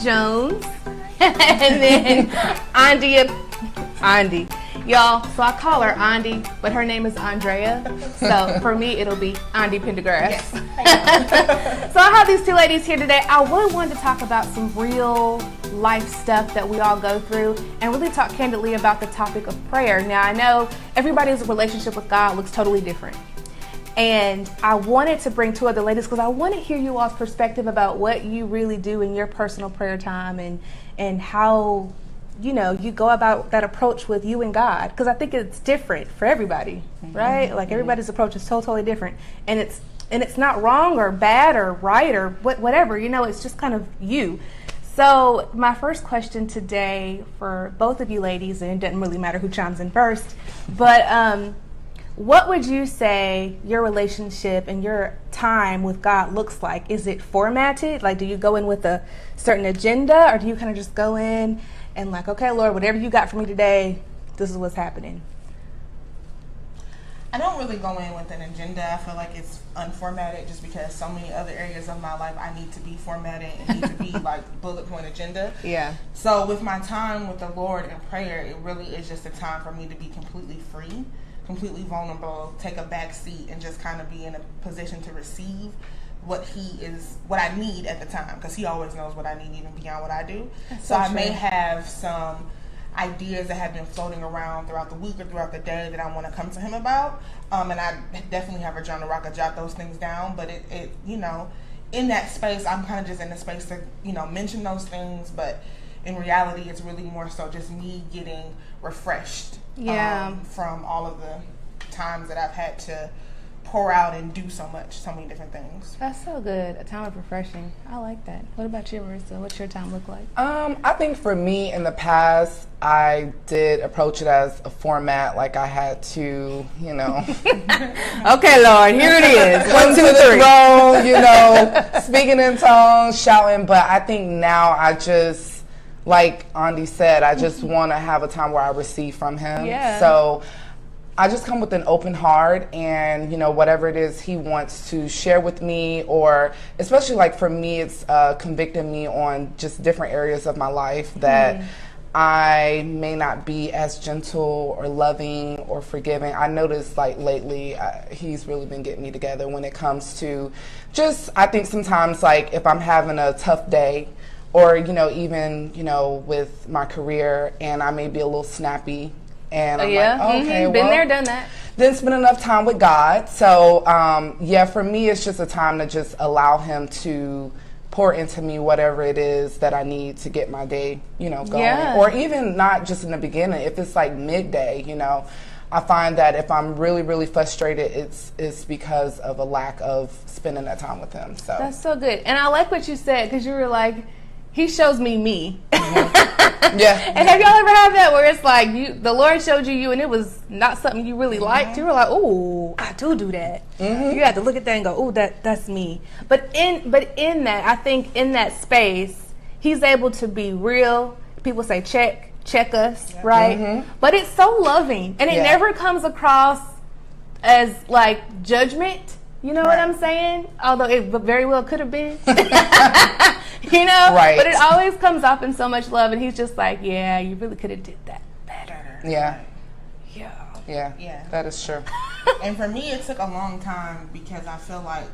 Jones, and then Andy. Y'all, so I call her Andy, but her name is Andrea. So for me, it'll be Andy Pendergrass. Yes. So I have these two ladies here today. I really wanted to talk about some real life stuff that we all go through and really talk candidly about the topic of prayer. Now, I know everybody's relationship with God looks totally different. And I wanted to bring two other ladies because I want to hear you all's perspective about what you really do in your personal prayer time and how, you know, you go about that approach with you and God. Because I think it's different for everybody, right? Like everybody's approach is totally different. And it's not wrong or bad or right or whatever, you know, it's just kind of you. So my first question today for both of you ladies, and it doesn't really matter who chimes in first, but what would you say your relationship and your time with God looks like? Is it formatted? Like, do you go in with a certain agenda, or do you kind of just go in and like, okay, Lord, whatever you got for me today, this is what's happening? I don't really go in with an agenda. I feel like it's unformatted just because so many other areas of my life I need to be formatted and need to be like bullet point agenda. Yeah. So with my time with the Lord and prayer, it really is just a time for me to be completely free, completely vulnerable, take a back seat, and just kind of be in a position to receive what I need at the time, because he always knows what I need even beyond what I do. So I may have some ideas that have been floating around throughout the week or throughout the day that I want to come to him about, and I definitely have a journal where I could jot those things down. But it you know, in that space, I'm kind of just in the space to, you know, mention those things, but in reality, it's really more so just me getting refreshed from all of the times that I've had to pour out and do so many different things. That's so good. A time of refreshing. I like that. What about you, Marissa? What's your time look like? I think for me in the past, I did approach it as a format, like I had to, you know. Okay, Lord, here it is. 1, 2, 3. Throne, you know, speaking in tongues, shouting. But I think now I just, like Andy said, I just want to have a time where I receive from him. Yeah. So I just come with an open heart, and, you know, whatever it is he wants to share with me, or especially like for me, it's convicting me on just different areas of my life that I may not be as gentle or loving or forgiving. I noticed like lately he's really been getting me together when it comes to just, I think sometimes like if I'm having a tough day, or, you know, even, you know, with my career, and I may be a little snappy, and I'm like, oh, okay, been there, done that. Didn't spend enough time with God. So, for me, it's just a time to just allow him to pour into me whatever it is that I need to get my day, you know, going. Yeah. Or even not just in the beginning, if it's like midday, you know. I find that if I'm really, really frustrated, it's because of a lack of spending that time with him. So that's so good. And I like what you said, because you were like, he shows me. Yeah. And have y'all ever had that where it's like the Lord showed you and it was not something you really liked? You were like, oh, I do that. You have to look at that and go, oh, that's me. But in that, I think in that space, he's able to be real. People say check us, right? But it's so loving, and it never comes across as like judgment. You know what I'm saying? Although it very well could have been. You know? Right. But it always comes off in so much love, and he's just like, yeah, you really could have did that better. Yeah. Yeah. That is true. And for me, it took a long time, because I feel like,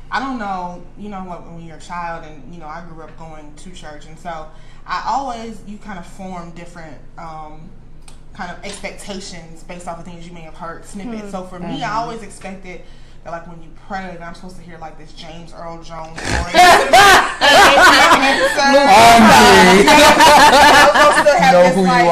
I don't know, you know, when you're a child, and, you know, I grew up going to church, and so you kind of form different kind of expectations based off of things you may have heard, snippets. So for me, I always expected that, like, when you pray, that I'm supposed to hear like this James Earl Jones voice. I'm supposed to have this, like,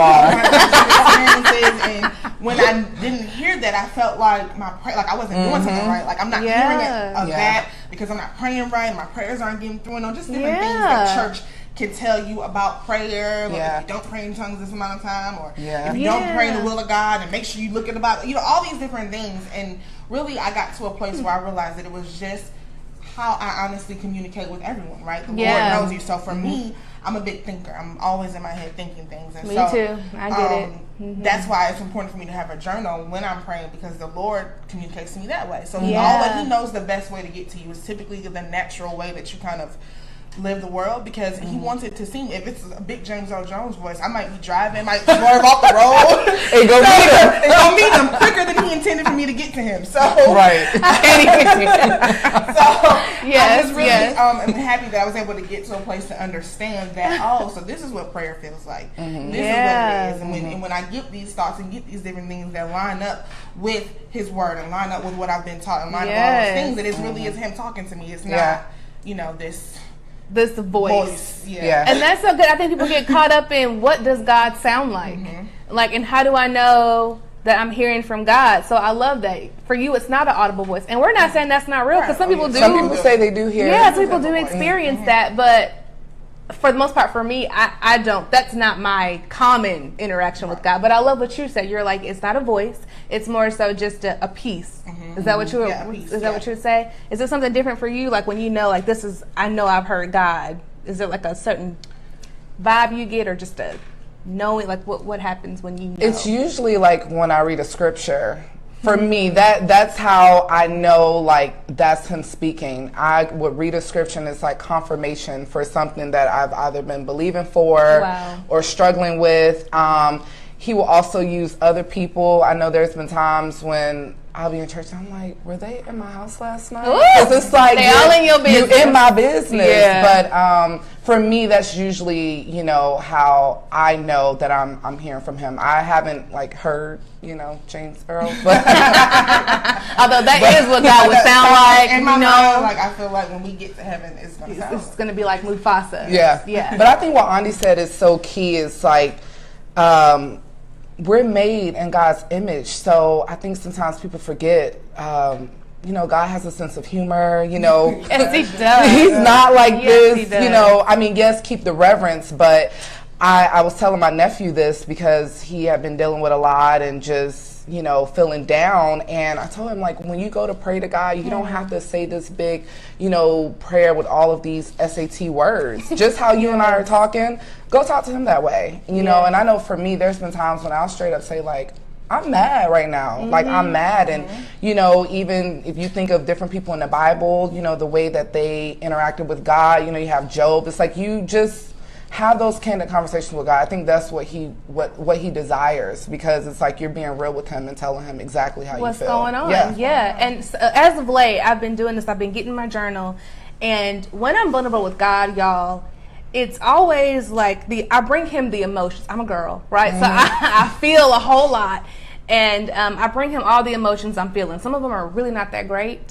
experiences, and when I didn't hear that, I felt like my prayer, like I wasn't doing something right. Like I'm not hearing it of that because I'm not praying right, and my prayers aren't getting through, and just different things that church can tell you about prayer. Like if you don't pray in tongues this amount of time, or if you don't pray in the will of God, and make sure you look at about, you know, all these different things. And really, I got to a place where I realized that it was just how I honestly communicate with everyone, right? The Lord knows you. So for me, I'm a big thinker. I'm always in my head thinking things. And me too. I get it. That's why it's important for me to have a journal when I'm praying, because the Lord communicates to me that way. So he knows the best way to get to you is typically the natural way that you kind of live the world, because he wants it to seem, if it's a big James Earl Jones voice, I might be driving, might swerve off the road and go meet him. And go meet him quicker than he intended for me to get to him. So right. So yes, I was really I'm happy that I was able to get to a place to understand that, so this is what prayer feels like. This is what it is. And when I get these thoughts and get these different things that line up with his word and line up with what I've been taught and line up with all those things, that it really is him talking to me. It's not, this voice. Yeah. And that's so good. I think people get caught up in, what does God sound like? Like, and how do I know that I'm hearing from God? So I love that. For you, it's not an audible voice. And we're not saying that's not real, because some people do. Some people say they do hear. Yeah, some people do experience that, but for the most part, for me, I don't. That's not my common interaction with God. But I love what you said. You're like, it's not a voice. It's more so just a peace. Is that what you would? Is that what you would say? Is there something different for you? Like when you know, like this is, I know I've heard God. Is there like a certain vibe you get, or just a knowing? Like what happens when you know? It's usually like when I read a scripture. For me, that's how I know, like, that's him speaking. I would read a scripture, and it's like confirmation for something that I've either been believing for or struggling with. He will also use other people. I know there's been times when I'll be in church and I'm like, were they in my house last night? Because it's like, they all in your business. You're in my business. Yeah. But for me, that's usually, how I know that I'm hearing from him. I haven't like heard, James Earl, but although that is what God would sound like. In my mind, like I feel like when we get to heaven, it's gonna be like Mufasa. Yeah. But I think what Andy said is so key. Is like, we're made in God's image, so I think sometimes people forget. God has a sense of humor. Yes, he does. He's not like yes, this. Yes, keep the reverence, but I was telling my nephew this because he had been dealing with a lot and just feeling down, and I told him, like, when you go to pray to God, you don't have to say this big prayer with all of these SAT words. Just how you and I are talking, go talk to him that way. And I know for me, there's been times when I'll straight up say, like, I'm mad right now. Like, I'm mad. And, even if you think of different people in the Bible, the way that they interacted with God, you have Job. It's like you just have those candid conversations with God. I think that's what he desires, because it's like you're being real with him and telling him exactly how you feel. What's going on. Yeah. And as of late, I've been doing this. I've been getting my journal. And when I'm vulnerable with God, y'all, it's always like I bring him the emotions. I'm a girl, right? So I feel a whole lot. And I bring him all the emotions I'm feeling. Some of them are really not that great.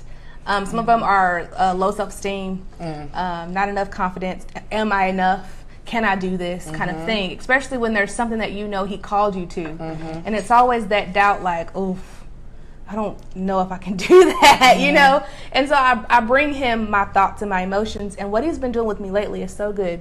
Some of them are low self-esteem, not enough confidence. Am I enough? Can I do this kind of thing? Especially when there's something that he called you to. And it's always that doubt, like, oof, I don't know if I can do that, And so I bring him my thoughts and my emotions. And what he's been doing with me lately is so good.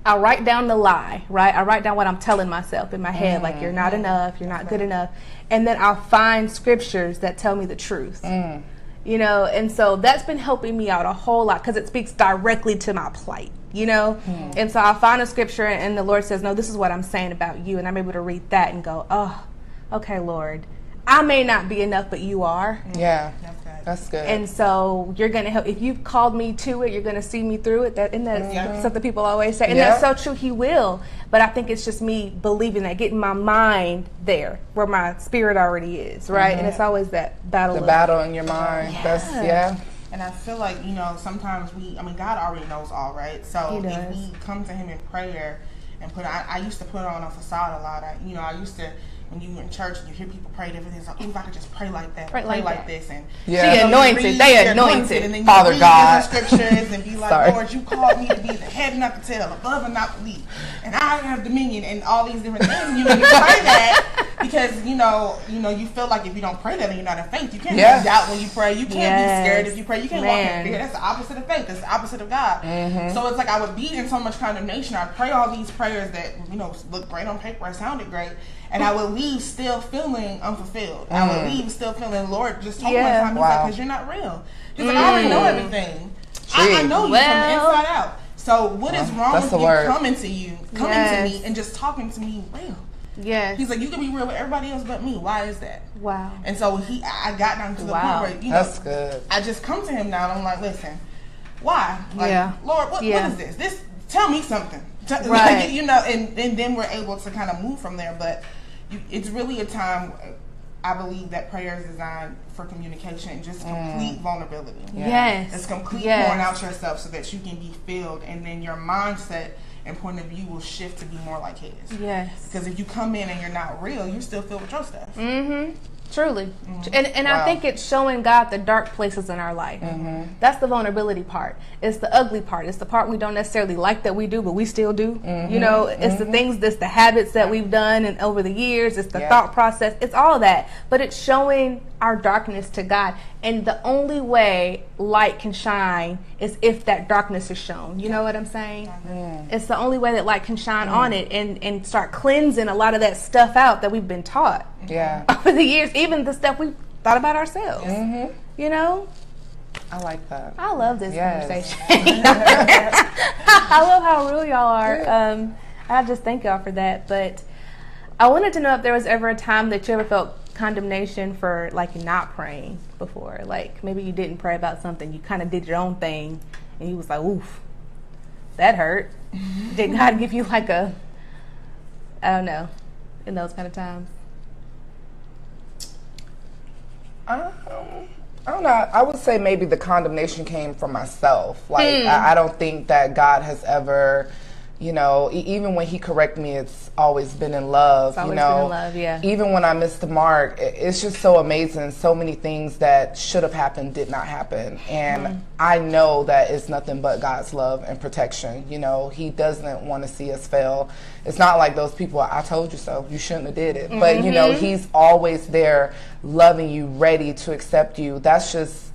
I write down the lie, right? I write down what I'm telling myself in my head, like, you're not enough, you're not good enough. And then I'll find scriptures that tell me the truth. And so that's been helping me out a whole lot, because it speaks directly to my plight, And so I'll find a scripture and the Lord says, no, this is what I'm saying about you. And I'm able to read that and go, oh, okay, Lord, I may not be enough, but you are. Yeah, that's good. And so you're going to help. If you've called me to it, you're going to see me through it. Isn't that something people always say? And that's so true. He will. But I think it's just me believing that, getting my mind there where my spirit already is, right? And it's always that battle. The battle in your mind. Yeah. And I feel like, sometimes God already knows all, right? So if we come to him in prayer and I used to put on a facade a lot. I used to, when you in church and you hear people pray different things, like, if I could just pray like that, pray like this, and she anointed, they anointed, and then you Father read God scriptures and be like, Lord, you called me to be the head, not the tail, above and not beneath, and I have dominion, and all these different things. You pray that because you feel like if you don't pray that, then you're not in faith. You can't doubt when you pray. You can't be scared if you pray. You can't walk in fear. That's the opposite of faith. That's the opposite of God. So it's like I would be in so much condemnation. I pray all these prayers that look great on paper, it sounded great. And I would leave still feeling unfulfilled. I would leave still feeling, Lord, just told me one time, he's like, because you're not real. He's like, I already know everything. I know you from the inside out. So what is wrong with you coming to me and just talking to me real? Yes. He's like, you can be real with everybody else but me. Why is that? Wow. And so I got down to the point where, that's good. I just come to him now and I'm like, listen, why? Like, Yeah. Lord, what is this? This, tell me something. Right. You know, and then we're able to kind of move from there. But it's really a time, I believe, that prayer is designed for communication and just complete vulnerability. Yes. It's complete pouring out yourself so that you can be filled, and then your mindset and point of view will shift to be more like his. Yes. Because if you come in and you're not real, you're still filled with your stuff. Mm-hmm. Truly. And I think it's showing God the dark places in our life. That's the vulnerability part. It's the ugly part. It's the part we don't necessarily like that we do, but we still do. You know, it's the things, it's the habits that we've done and over the years. It's the thought process. It's all that. But it's showing our darkness to God. And the only way light can shine is if that darkness is shown. You know what I'm saying? It's the only way that light can shine on it and start cleansing a lot of that stuff out that we've been taught over the years, even the stuff we thought about ourselves. You know? I like that. I love this conversation. I love how real y'all are. I just thank y'all for that. But I wanted to know if there was ever a time that you ever felt condemnation for like not praying before. Like maybe you didn't pray about something, you kind of did your own thing, and you was like, oof, that hurt. Did God give you like a, I don't know, in those kind of times? I don't know. I would say maybe the condemnation came from myself. Like I don't think that God has ever, you know, even when he corrected me, it's always been in love. It's always you know, been in love, yeah. Even when I missed the mark, it's just so amazing. So many things that should have happened did not happen, and I know that it's nothing but God's love and protection. You know, he doesn't want to see us fail. It's not like those people, I told you so, you shouldn't have did it. But you know, he's always there, loving you, ready to accept you. That's just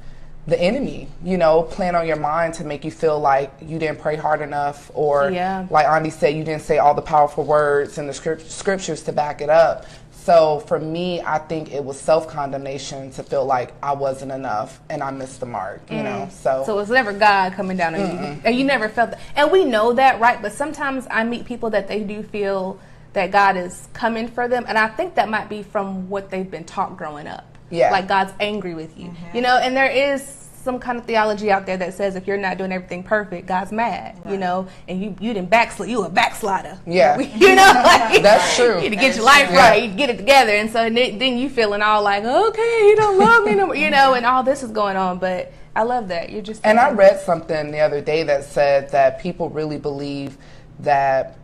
the enemy, you know, playing on your mind to make you feel like you didn't pray hard enough, or like Andi said, you didn't say all the powerful words and the scriptures to back it up. So for me, I think it was self-condemnation to feel like I wasn't enough and I missed the mark, you know. So it was never God coming down on you, and you never felt that. And we know that, right? But sometimes I meet people that they do feel that God is coming for them, and I think that might be from what they've been taught growing up. Like God's angry with you, you know. And there is some kind of theology out there that says if you're not doing everything perfect, God's mad, you know, and you didn't backslide, you a backslider. You know, like, that's true. You need to get your life right, you get it together, and so then you feeling all like, okay, he don't love me no more, you know, and all this is going on. But I love that you're just. And I read something the other day that said that people really believe that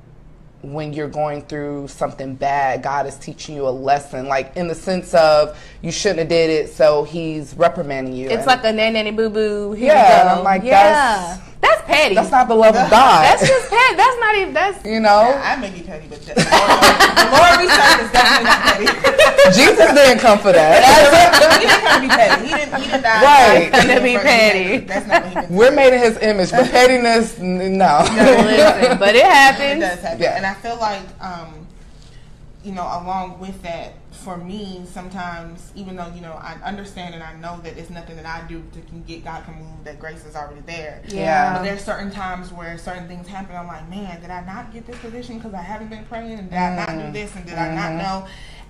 when you're going through something bad, God is teaching you a lesson, like in the sense of you shouldn't have did it, so he's reprimanding you. It's like a nanny boo boo. And I'm like, that's petty. That's not the love of God. That's just petty. That's not even. That's, you know. I may be petty, but the Lord we serve is definitely not petty. Jesus didn't come for that. He didn't come to be petty. He didn't die. Right. To be petty. That's not what he did. We're made in his image, but pettiness, no. Listen, but it happens. It does happen. And I feel like, you know, along with that, for me, sometimes, even though, you know, I understand and I know that it's nothing that I do God can move, that grace is already there. But there's certain times where certain things happen. I'm like, man, did I not get this position because I haven't been praying? And did I not do this? And did I not know?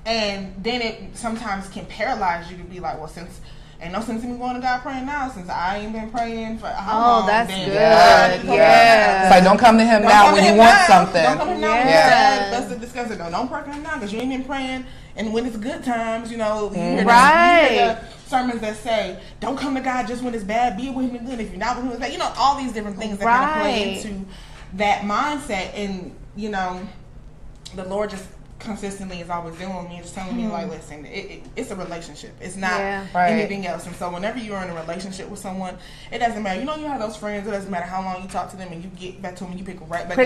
And then it sometimes can paralyze you to be like, well, since ain't no sense in me going to God praying now, since I ain't been praying for how long. Oh, that's then good. It's like, don't come to him now when you want something. Don't come to him now when you're sad. Let's discuss it. Don't pray for him now because you ain't been praying. And when it's good times, you know, you hear the sermons that say, don't come to God just when it's bad, be with him in good. If you're not with him, it's bad. You know, all these different things that kind of play into that mindset. And, you know, the Lord just consistently is always dealing with me and just telling me, like, listen, it's a relationship. It's not anything else. And so whenever you're in a relationship with someone, it doesn't matter. You know, you have those friends, it doesn't matter how long you talk to them and you get back to them and you pick right back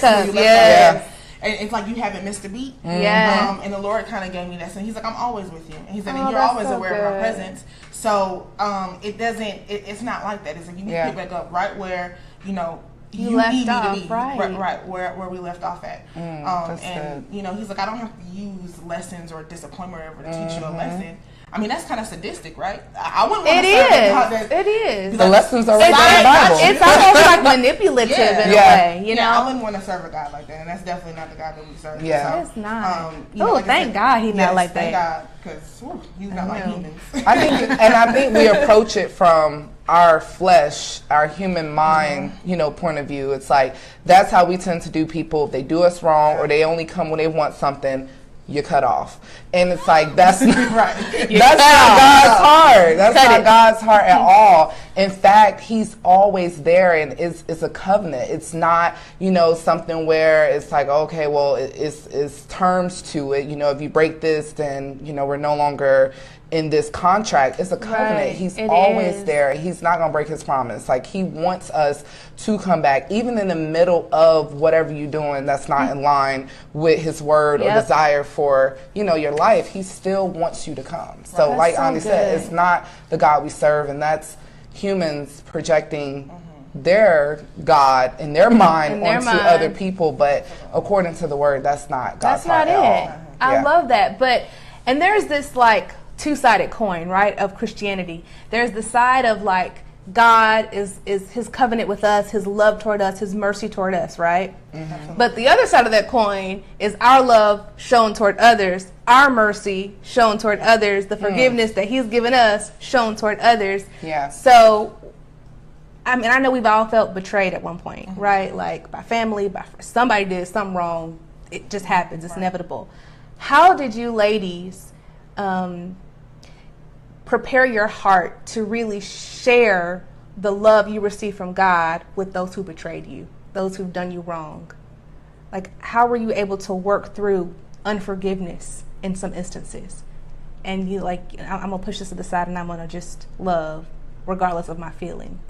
up. And it's like you haven't missed a beat. And the Lord kind of gave me that. So he's like, I'm always with you. And he said, and you're always aware of my presence. So it doesn't, it's not like that. It's like you need to pick back up right where, you know, you need me to be. Right, where we left off at. And, you know, he's like, I don't have to use lessons or disappointment or whatever to teach you a lesson. I mean, that's kind of sadistic, right? I wouldn't want to serve God that. It is. The lessons are right in the Bible. It's almost like manipulative in a way, you know? I wouldn't want to serve a God like that, and that's definitely not the God that we serve. So, it's not. Like thank God he's not like that. Thank God, because he's not like humans. I think we approach it from our flesh, our human mind, point of view, it's like that's how we tend to do people. If they do us wrong or they only come when they want something, you cut off. And it's like that's not Right. that's not God's heart. That's not God's heart at all. In fact, he's always there, and it's a covenant. It's not, something where it's like, okay, well, it's terms to it. If you break this, then, we're no longer in this contract. It's a covenant. Right. He's It always is. there. He's not going to break his promise. Like, he wants us to come back, even in the middle of whatever you're doing that's not in line with his word or Yep. desire for, your life. He still wants you to come. So, That's like so Andi said, good. it's not the God we serve, and that's humans projecting their God in their mind In their onto mind. other people. But according to the word, that's not God's That's not heart at it. all. I Yeah. love that. And there's this like two-sided coin, right, of Christianity. There's the side of like God is his covenant with us, his love toward us, his mercy toward us, right? But the other side of that coin is our love shown toward others, our mercy shown toward others, the forgiveness that he's given us shown toward others. Yeah. So, I mean, I know we've all felt betrayed at one point, right? Like by family, by somebody did something wrong. It just happens. It's inevitable. How did you ladies prepare your heart to really share the love you receive from God with those who betrayed you, those who've done you wrong? Like, how were you able to work through unforgiveness in some instances? And you like, I'm going to push this to the side and I'm going to just love regardless of my feelings.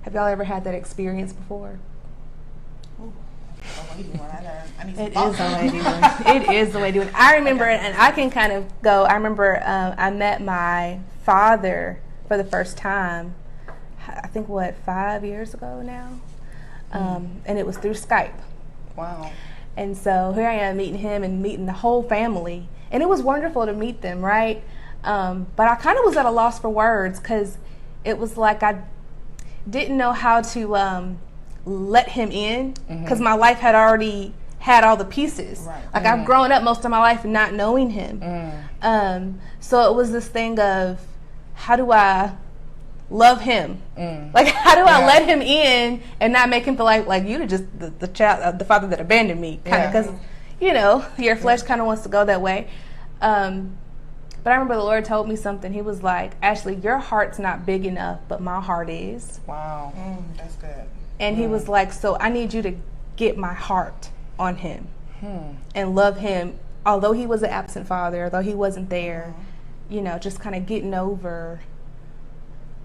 Have y'all ever had that experience before? A lady one. I need some It thought. is a lady one. It is the lady one. I remember, and I can kind of go, I remember I met my father for the first time, I think, 5 years ago now? And it was through Skype. Wow. And so here I am meeting him and meeting the whole family. And it was wonderful to meet them, right? But I kind of was at a loss for words because it was like I didn't know how to let him in because my life had already had all the pieces. Right. Like I've grown up most of my life not knowing him. So it was this thing of how do I love him? Like how do I let him in and not make him feel like you're just the child, the father that abandoned me, kind of, because your flesh kind of wants to go that way. But I remember the Lord told me something. He was like, Ashley, your heart's not big enough, but my heart is. Wow. That's good. And he was like, so I need you to get my heart on him and love him. Although he was an absent father, although he wasn't there, just kind of getting over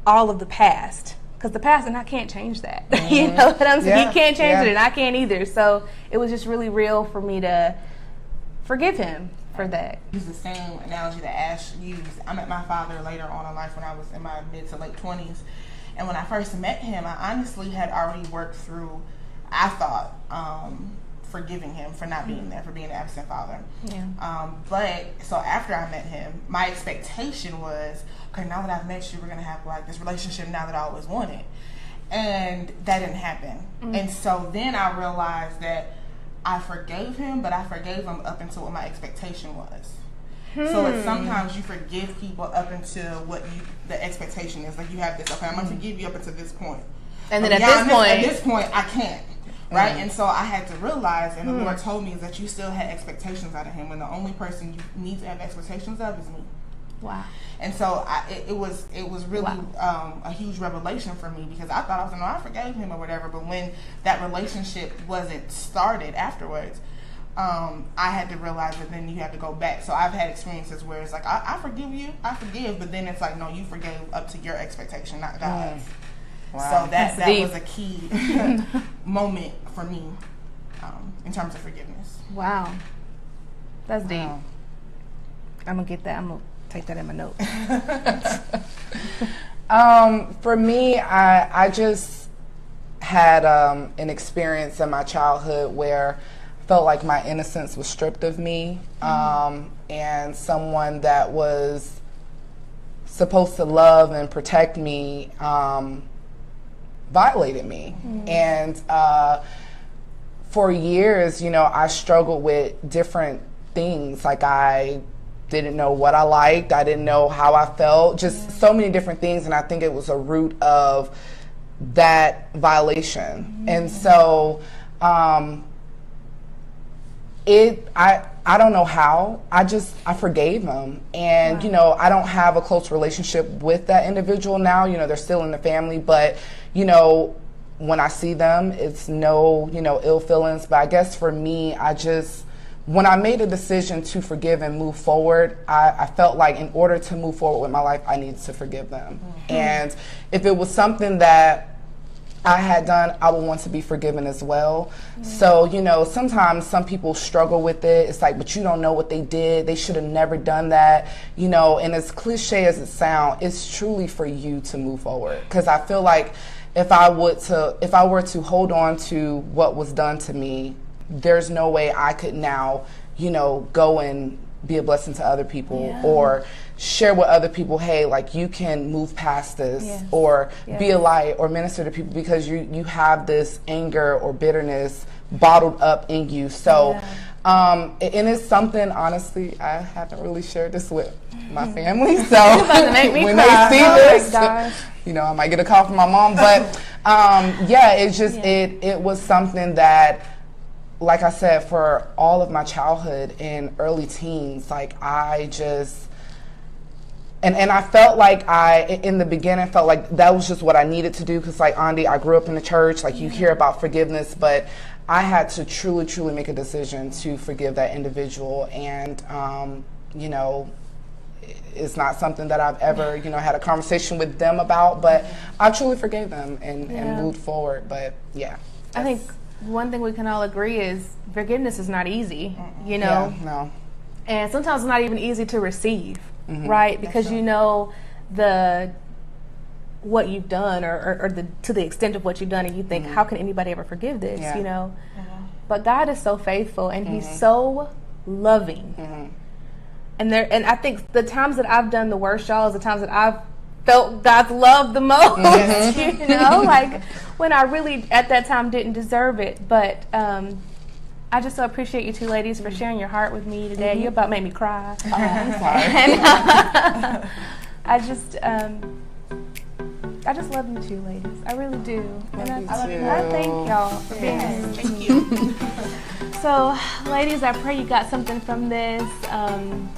all of the past. Because the past, and I can't change that. You know what I'm saying? Yeah. He can't change Yeah. it, and I can't either. So it was just really real for me to forgive him for that. Use the same analogy that Ash used. I met my father later on in life when I was in my mid to late 20s. And when I first met him, I honestly had already worked through, I thought, forgiving him for not being there, for being an absent father. Yeah. But so after I met him, my expectation was, okay, now that I've met you, we're going to have like this relationship now that I always wanted. And that didn't happen. And so then I realized that I forgave him, but I forgave him up until what my expectation was. So it's sometimes you forgive people up until what the expectation is. Like you have this, okay, I'm going to forgive you up until this point. And then But at this point, I can't. Right? And so I had to realize, and the Lord told me, is that you still had expectations out of him, and the only person you need to have expectations of is me. Wow. And so it was really a huge revelation for me, because I thought I was, I forgave him or whatever, but when that relationship wasn't started afterwards, I had to realize that then you have to go back. So I've had experiences where it's like, I forgive you, I forgive, but then it's like, no, you forgave up to your expectation, not God's. Wow. So that deep. was a key moment for me in terms of forgiveness. Wow. That's deep. Wow. I'm going to get that. I'm going to take that in my notes. For me, I just had an experience in my childhood where I felt like my innocence was stripped of me, and someone that was supposed to love and protect me violated me. And for years, I struggled with different things. Like I didn't know what I liked. I didn't know how I felt. Just so many different things. And I think it was a root of that violation. And so I don't know how. I forgave him. And, you know, I don't have a close relationship with that individual now. You know, they're still in the family. But, you know, when I see them, it's no, you know, ill feelings. But I guess for me, when I made a decision to forgive and move forward, I felt like in order to move forward with my life, I needed to forgive them. And if it was something that I had done, I would want to be forgiven as well. So, you know, sometimes some people struggle with it. It's like, but you don't know what they did. They should have never done that. You know, and as cliche as it sounds, it's truly for you to move forward. Because I feel like if I were to hold on to what was done to me, there's no way I could now, you know, go and be a blessing to other people or share with other people, hey, like you can move past this or be a light or minister to people because you have this anger or bitterness bottled up in you. So, and it's something, honestly, I haven't really shared this with my family. So when they see this, you know, I might get a call from my mom. But it's just, it was something that, like I said, for all of my childhood and early teens, like I just, and I felt like in the beginning, felt like that was just what I needed to do. Because like Andy, I grew up in the church, like you hear about forgiveness, but I had to truly, truly make a decision to forgive that individual. And, you know, it's not something that I've ever, you know, had a conversation with them about, but I truly forgave them and moved forward. But I think one thing we can all agree is forgiveness is not easy, you know? Yeah, no. And sometimes it's not even easy to receive, right? Because you know what you've done or to the extent of what you've done, and you think, how can anybody ever forgive this, you know? But God is so faithful, and He's so loving. And I think the times that I've done the worst, y'all, is the times that I've felt God's love the most, you know, like when I really at that time didn't deserve it. But I just so appreciate you two ladies for sharing your heart with me today. You about made me cry. Oh, I'm sorry. And, I just love you two ladies. I really do. Love and you I too. thank y'all for being here. Thank you. So, ladies, I pray you got something from this.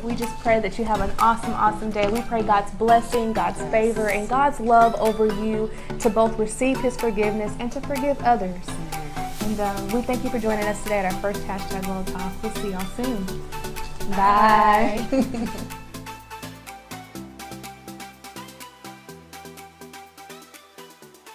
We just pray that you have an awesome, awesome day. We pray God's blessing, God's favor, and God's love over you to both receive His forgiveness and to forgive others. And we thank you for joining us today at our first #World Talk. We'll see y'all soon. Bye.